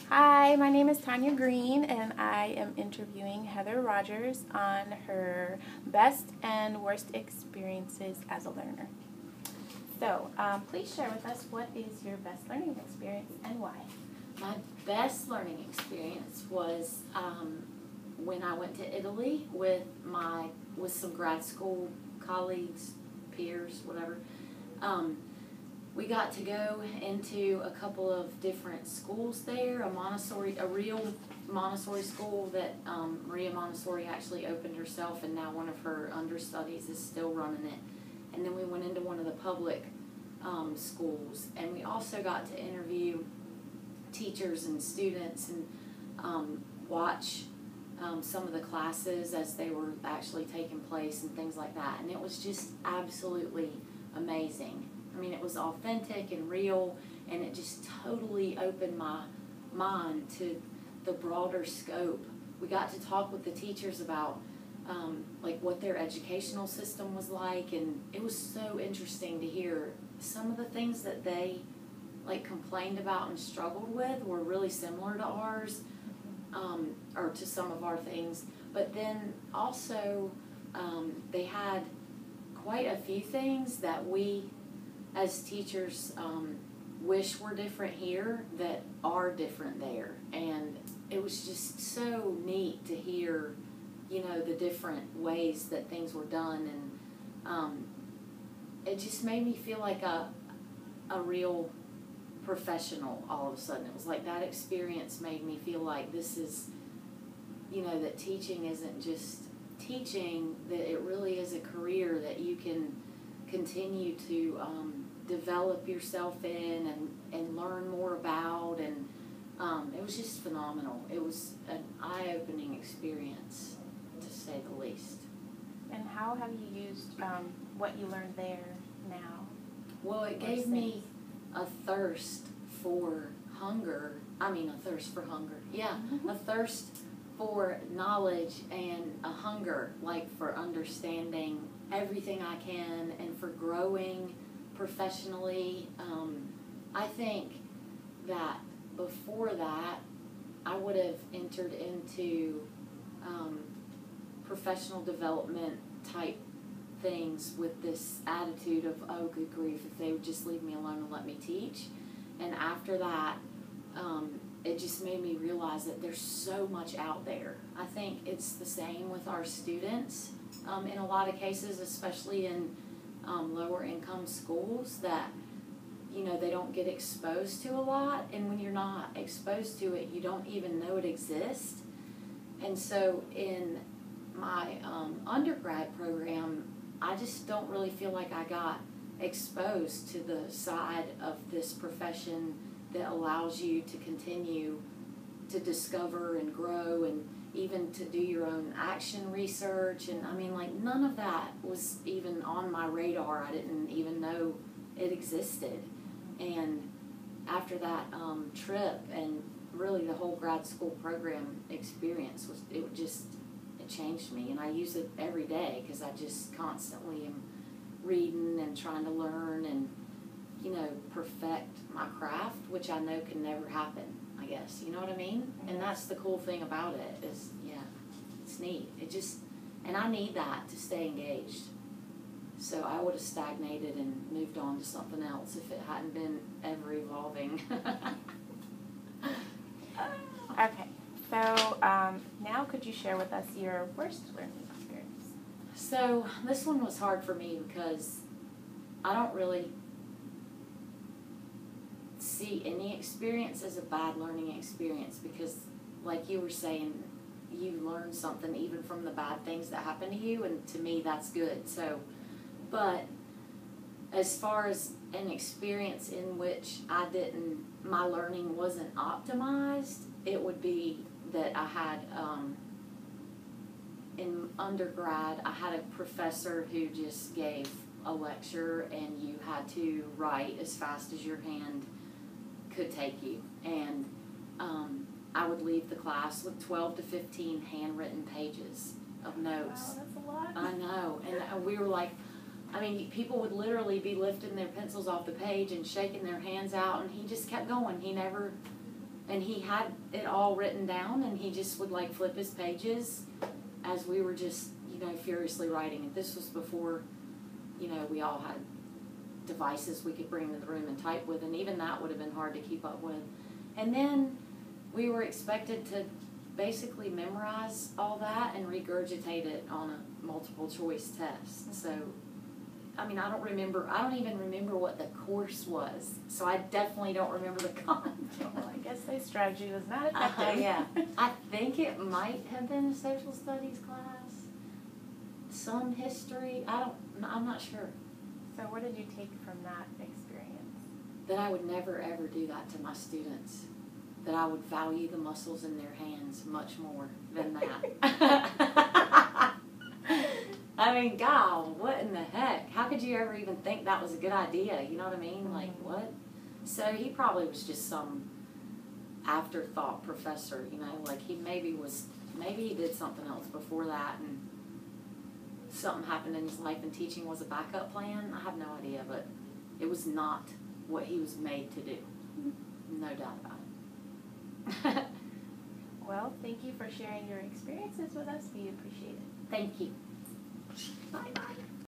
Hi, my name is Tanya Green, and I am interviewing Heather Rogers on her best and worst experiences as a learner. So, please share with us, what is your best learning experience and why? My best learning experience was when I went to Italy with some grad school colleagues, peers, whatever. We got to go into a couple of different schools there, a real Montessori school that Maria Montessori actually opened herself, and now one of her understudies is still running it. And then we went into one of the public schools, and we also got to interview teachers and students and watch some of the classes as they were actually taking place and things like that. And it was just absolutely amazing. I mean, it was authentic and real, and it just totally opened my mind to the broader scope. We got to talk with the teachers about like what their educational system was like, and it was so interesting to hear some of the things that they complained about and struggled with were really similar to ours, or to some of our things. But then also they had quite a few things that we as teachers wish were different here that are different there. And it was just so neat to hear, the different ways that things were done. And it just made me feel like a real professional all of a sudden. It was like that experience made me feel like this is, that teaching isn't just teaching, that it really is a career that you can continue to develop yourself in and learn more about. And it was just phenomenal. It was an eye-opening experience, to say the least. And how have you used what you learned there now? Well, it gave me a thirst for hunger. A thirst for hunger. Yeah, a thirst for knowledge and a hunger, for understanding everything I can and for growing professionally. I think that before that, I would have entered into professional development type things with this attitude of, oh, good grief, if they would just leave me alone and let me teach. And after that, it just made me realize that there's so much out there. I think it's the same with our students in a lot of cases, especially in lower income schools, that they don't get exposed to a lot. And when you're not exposed to it, you don't even know it exists. And so in my undergrad program, I just don't really feel like I got exposed to the side of this profession that allows you to continue to discover and grow, and even to do your own action research. And none of that was even on my radar. I didn't even know it existed. And after that trip, and really the whole grad school program experience, it changed me. And I use it every day because I just constantly am reading and trying to learn and perfect my craft, which I know can never happen, I guess. You know what I mean? And that's the cool thing about it is, it's neat. And I need that to stay engaged. So I would have stagnated and moved on to something else if it hadn't been ever evolving. Okay, so now could you share with us your worst learning experience? So this one was hard for me because I don't really see any experience as a bad learning experience, because like you were saying, you learn something even from the bad things that happen to you, and to me that's good. So, but as far as an experience in which my learning wasn't optimized, it would be that I had in undergrad, I had a professor who just gave a lecture, and you had to write as fast as your hand could take you. And I would leave the class with 12 to 15 handwritten pages of notes. Wow, that's a lot. I know. And we were like, people would literally be lifting their pencils off the page and shaking their hands out, and he just kept going. He never And he had it all written down, and he just would like flip his pages as we were just, furiously writing. And this was before, we all had devices we could bring into the room and type with, and even that would have been hard to keep up with. And then we were expected to basically memorize all that and regurgitate it on a multiple choice test. So, I don't even remember what the course was. So I definitely don't remember the content. Well, I guess this strategy was not effective. Yeah. I think it might have been a social studies class, some history. I'm not sure. So what did you take from that experience? That I would never ever do that to my students. That I would value the muscles in their hands much more than that. I mean, God, what in the heck? How could you ever even think that was a good idea? You know what I mean? Like, what? So he probably was just some afterthought professor, like maybe he did something else before that, and something happened in his life and teaching was a backup plan. I have no idea, but it was not what he was made to do. No doubt about it. Well, thank you for sharing your experiences with us. We appreciate it. Thank you. Bye-bye.